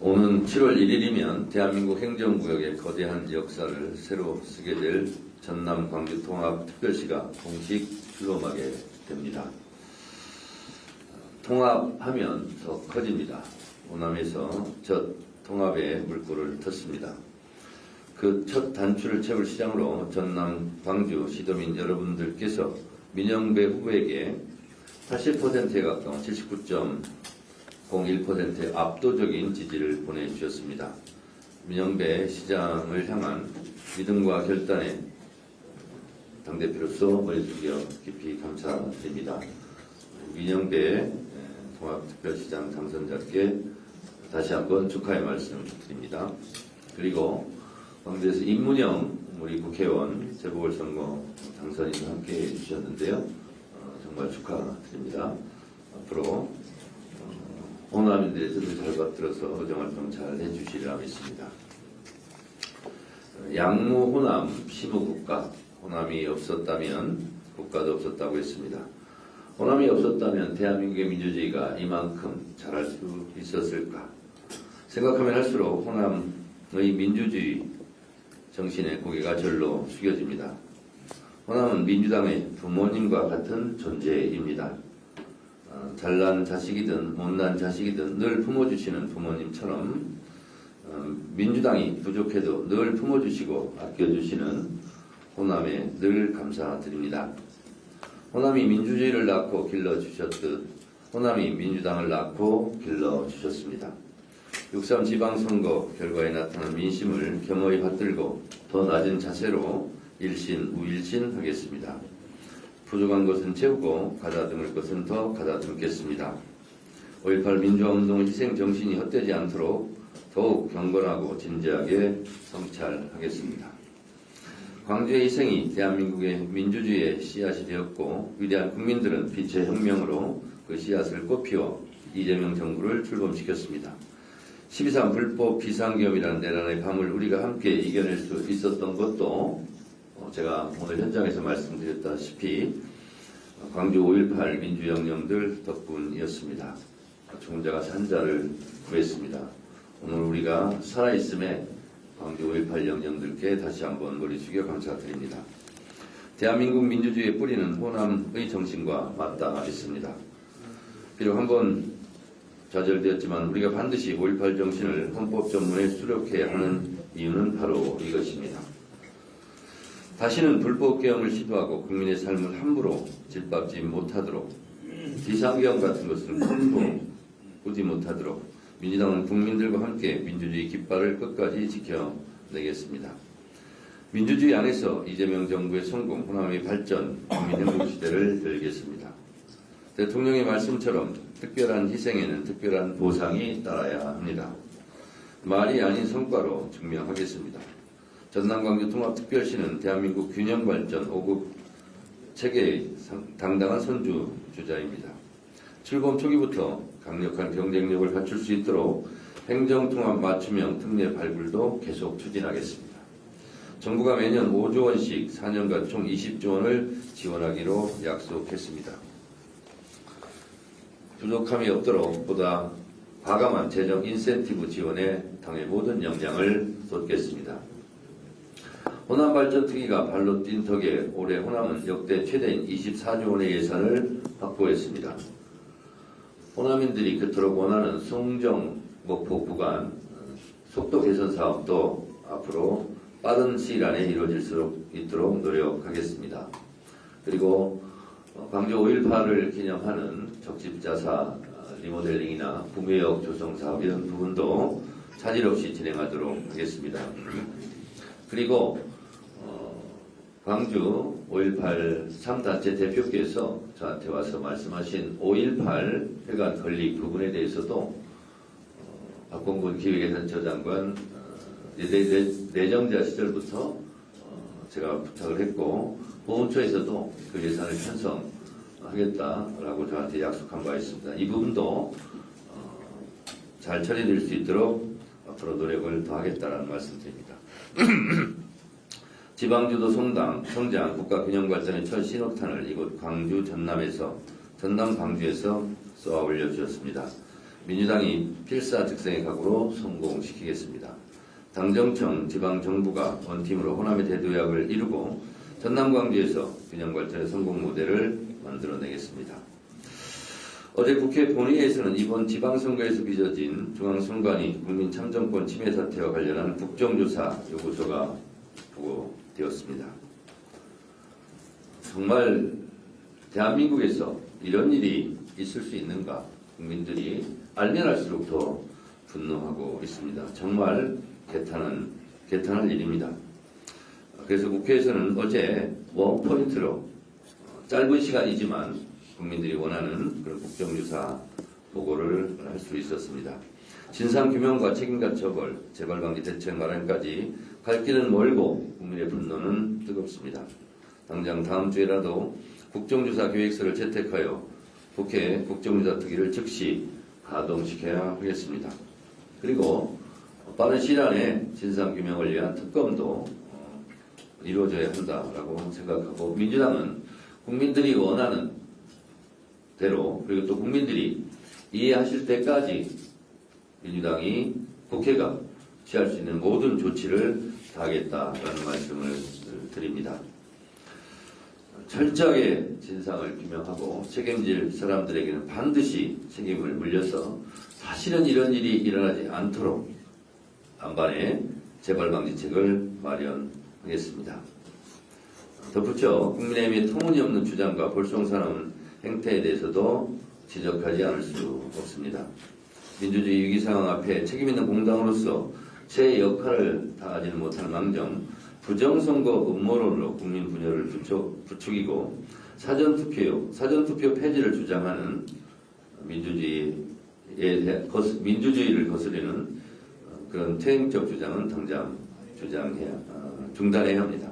오는 7월 1일이면 대한민국 행정구역의 거대한 역사를 새로 쓰게 될 전남 광주 통합특별시가 공식 출범하게 됩니다. 통합하면 더 커집니다. 호남에서 첫 통합의 물꼬를 텄습니다. 그 첫 단추를 채울 시장으로 전남 광주 시도민 여러분들께서 민영배 후보에게 80%에 가까운 79.01%의 압도적인 지지를 보내주셨습니다. 민영배 시장을 향한 믿음과 결단에 당대표로서 머리 숙여 깊이 감사드립니다. 민영배 통합특별시장 당선자께 다시 한번 축하의 말씀 드립니다. 그리고 광주에서 임문영 우리 국회의원 재보궐선거 당선인과 함께 해주셨는데요. 정말 축하드립니다. 앞으로 호남인들의 뜻을 잘 받들어서 의정활동 잘 해주시리라 믿습니다. 양무 호남 시무국가, 호남이 없었다면 국가도 없었다고 했습니다. 호남이 없었다면 대한민국의 민주주의가 이만큼 잘할 수 있었을까? 생각하면 할수록 호남의 민주주의 정신에 고개가 절로 숙여집니다. 호남은 민주당의 부모님과 같은 존재입니다. 잘난 자식이든 못난 자식이든 늘 품어주시는 부모님처럼 민주당이 부족해도 늘 품어주시고 아껴주시는 호남에 늘 감사드립니다. 호남이 민주주의를 낳고 길러주셨듯 호남이 민주당을 낳고 길러주셨습니다. 6.3 지방선거 결과에 나타난 민심을 겸허히 받들고 더 낮은 자세로 일신 우일신 하겠습니다. 부족한 것은 채우고 가다듬을 것은 더 가다듬겠습니다. 5.18 민주화운동의 희생 정신이 헛되지 않도록 더욱 경건하고 진지하게 성찰하겠습니다. 광주의 희생이 대한민국의 민주주의의 씨앗이 되었고 위대한 국민들은 빛의 혁명으로 그 씨앗을 꽃피워 이재명 정부를 출범시켰습니다. 12.3 불법 비상계엄이라는 내란의 밤을 우리가 함께 이겨낼 수 있었던 것도 제가 오늘 현장에서 말씀드렸다시피 광주 5.18 민주혁명들 덕분이었습니다. 죽은 자가 산 자를 구했습니다. 오늘 우리가 살아있음에 광주 5.18 영령들께 다시 한번 머리 숙여 감사드립니다. 대한민국 민주주의의 뿌리는 호남의 정신과 맞닿아 있습니다. 비록 한번 좌절되었지만 우리가 반드시 5.18 정신을 헌법 전문에 수록해야 하는 이유는 바로 이것입니다. 다시는 불법 계엄을 시도하고 국민의 삶을 함부로 짓밟지 못하도록 비상계엄 같은 것을 함부로 꾸지 못하도록 민주당은 국민들과 함께 민주주의 깃발을 끝까지 지켜내겠습니다. 민주주의 안에서 이재명 정부의 성공, 호남의 발전, 국민행복 시대를 열겠습니다. 대통령의 말씀처럼 특별한 희생에는 특별한 보상이 따라야 합니다. 말이 아닌 성과로 증명하겠습니다. 전남 광주 통합특별시는 대한민국 균형발전 5급 체계의 당당한 선두주자입니다. 출범 초기부터 강력한 경쟁력을 갖출 수 있도록 행정통합 맞춤형 특례 발굴도 계속 추진하겠습니다. 정부가 매년 5조 원씩 4년간 총 20조 원을 지원하기로 약속했습니다. 부족함이 없도록 보다 과감한 재정 인센티브 지원에 당의 모든 역량을 쏟겠습니다. 호남 발전 특위가 발로 뛴 덕에 올해 호남은 역대 최대인 24조 원의 예산을 확보했습니다. 호남인들이 그토록 원하는 송정 목포 구간 속도 개선 사업도 앞으로 빠른 시일 안에 이루어질 수 있도록 노력하겠습니다. 그리고 광주 5.18을 기념하는 적집자사 리모델링이나 구매역 조성 사업 이런 부분도 차질 없이 진행하도록 하겠습니다. 그리고 광주 5.18 3단체 대표께서 저한테 와서 말씀하신 5.18 회관 건립 부분에 대해서도 박봉근 기획예산처 장관 내정자 시절부터 제가 부탁을 했고 보훈처에서도 그 예산을 편성하겠다라고 저한테 약속한 바 있습니다. 이 부분도 잘 처리될 수 있도록 앞으로 노력을 더하겠다는 말씀드립니다. 지방주도 성장, 국가균형발전의 첫 신호탄을 이곳 광주 전남 광주에서 쏘아 올려주셨습니다. 민주당이 필사즉생의 각오로 성공시키겠습니다. 당정청, 지방정부가 원팀으로 호남의 대도약을 이루고 전남 광주에서 균형발전의 성공 모델을 만들어내겠습니다. 어제 국회 본회의에서는 이번 지방선거에서 빚어진 중앙선관위 국민참정권 침해 사태와 관련한 국정조사 요구서가 보고되었습니다. 정말 대한민국에서 이런 일이 있을 수 있는가? 국민들이 알면 알수록 더 분노하고 있습니다. 정말 개탄할 일입니다. 그래서 국회에서는 어제 원포인트로 짧은 시간이지만 국민들이 원하는 그런 국정조사 보고를 할 수 있었습니다. 진상규명과 책임과 처벌, 재발방지 대책 마련까지 갈 길은 멀고 국민의 분노는 뜨겁습니다. 당장 다음 주에라도 국정조사 계획서를 채택하여 국회 국정조사 특위를 즉시 가동시켜야 하겠습니다. 그리고 빠른 시일 안에 진상규명을 위한 특검도 이루어져야 한다라고 생각하고, 민주당은 국민들이 원하는 대로, 그리고 또 국민들이 이해하실 때까지 민주당이 국회가 취할 수 있는 모든 조치를 다하겠다라는 말씀을 드립니다. 철저하게 진상을 규명하고 책임질 사람들에게는 반드시 책임을 물려서 다시는 이런 일이 일어나지 않도록 안반의 재발방지책을 마련하겠습니다. 덧붙여 국민의힘의 터무니없는 주장과 볼썽사나운 행태에 대해서도 지적하지 않을 수 없습니다. 민주주의 위기 상황 앞에 책임있는 공당으로서 제 역할을 다하지는 못할 망정 부정선거 음모론으로 국민 분열을 부추기고 사전투표 폐지를 주장하는 민주주의를 거스르는 그런 퇴행적 주장은 당장 중단해야 합니다.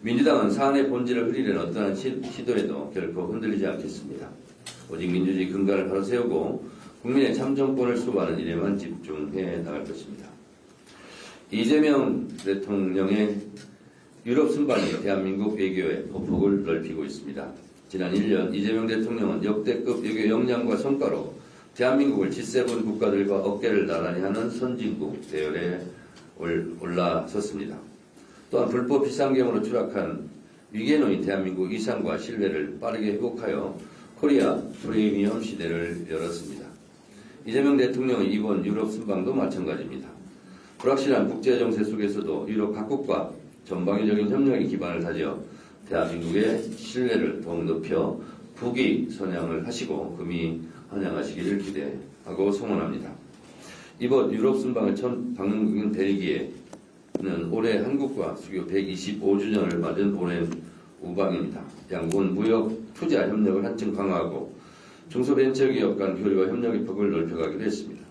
민주당은 사안의 본질을 흐리려는 어떠한 시도에도 결코 흔들리지 않겠습니다. 오직 민주주의 근간을 바로 세우고 국민의 참정권을 수호하는 일에만 집중해 나갈 것입니다. 이재명 대통령의 유럽 순방이 대한민국 외교의 보폭을 넓히고 있습니다. 지난 1년 이재명 대통령은 역대급 외교 역량과 성과로 대한민국을 G7 국가들과 어깨를 나란히 하는 선진국 대열에 올라섰습니다. 또한 불법 비상경으로 추락한 위기에 놓인 대한민국 위상과 신뢰를 빠르게 회복하여 코리아 프리미엄 시대를 열었습니다. 이재명 대통령의 이번 유럽 순방도 마찬가지입니다. 불확실한 국제정세 속에서도 유럽 각국과 전방위적인 협력의 기반을 다져 대한민국의 신뢰를 더욱 높여 국위 선양을 하시고 금이 환영하시기를 기대하고 소원합니다. 이번 유럽 순방을 첫 방문 대리기에는 올해 한국과 수교 125주년을 맞은 오랜 우방입니다. 양국은 무역, 투자 협력을 한층 강화하고 중소벤처기업 간 교류와 협력의 폭을 넓혀가기로 했습니다.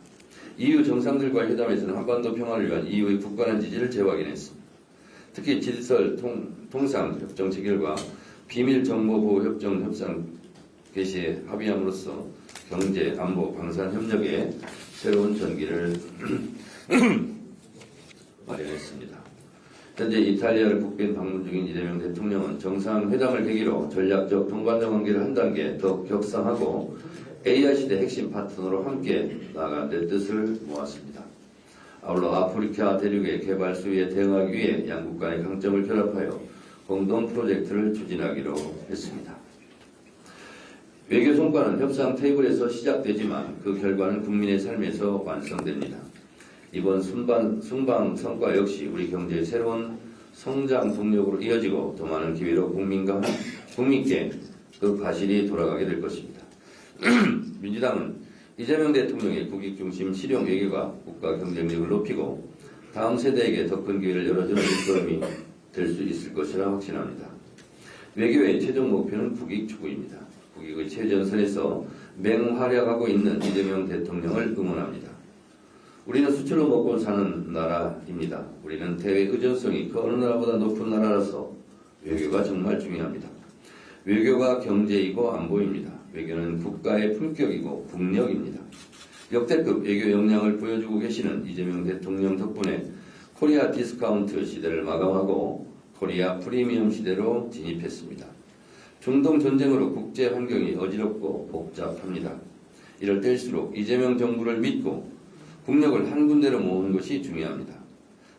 EU 정상들과의 회담에서는 한반도 평화를 위한 EU의 굳건한 지지를 재확인했습니다. 특히 질설 통상 협정 체결과 비밀 정보 보호 협정 협상 개시에 합의함으로써 경제, 안보, 방산 협력에 새로운 전기를 마련했습니다. 현재 이탈리아를 국빈 방문 중인 이재명 대통령은 정상회담을 계기로 전략적 동반자 관계를 한 단계 더 격상하고 AI 시대 핵심 파트너로 함께 나아가는 데 뜻을 모았습니다. 아울러 아프리카 대륙의 개발 수위에 대응하기 위해 양국 간의 강점을 결합하여 공동 프로젝트를 추진하기로 했습니다. 외교 성과는 협상 테이블에서 시작되지만 그 결과는 국민의 삶에서 완성됩니다. 이번 순방 성과 역시 우리 경제의 새로운 성장 동력으로 이어지고 더 많은 기회로 국민께 그 과실이 돌아가게 될 것입니다. 민주당은 이재명 대통령의 국익중심 실용 외교가 국가 경쟁력을 높이고 다음 세대에게 더 큰 기회를 열어주는 일걸음이 될 수 있을 것이라 확신합니다. 외교의 최종 목표는 국익 추구입니다. 국익의 최전선에서 맹활약하고 있는 이재명 대통령을 응원합니다. 우리는 수출로 먹고 사는 나라입니다. 우리는 대외 의존성이 그 어느 나라보다 높은 나라라서 외교가 정말 중요합니다. 외교가 경제이고 안보입니다. 외교는 국가의 품격이고 국력입니다. 역대급 외교 역량을 보여주고 계시는 이재명 대통령 덕분에 코리아 디스카운트 시대를 마감하고 코리아 프리미엄 시대로 진입했습니다. 중동 전쟁으로 국제 환경이 어지럽고 복잡합니다. 이럴 때일수록 이재명 정부를 믿고 국력을 한 군데로 모으는 것이 중요합니다.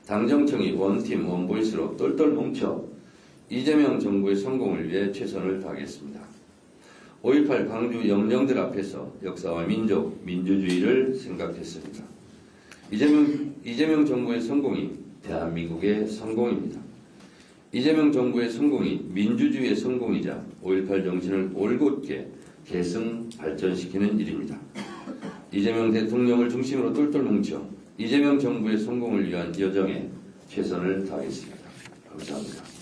당정청이 원팀 원보이스로 똘똘 뭉쳐 이재명 정부의 성공을 위해 최선을 다하겠습니다. 5.18 광주 영령들 앞에서 역사와 민족, 민주주의를 생각했습니다. 이재명 정부의 성공이 대한민국의 성공입니다. 이재명 정부의 성공이 민주주의의 성공이자 5.18 정신을 올곧게 계승 발전시키는 일입니다. 이재명 대통령을 중심으로 똘똘 뭉쳐 이재명 정부의 성공을 위한 여정에 최선을 다하겠습니다. 감사합니다.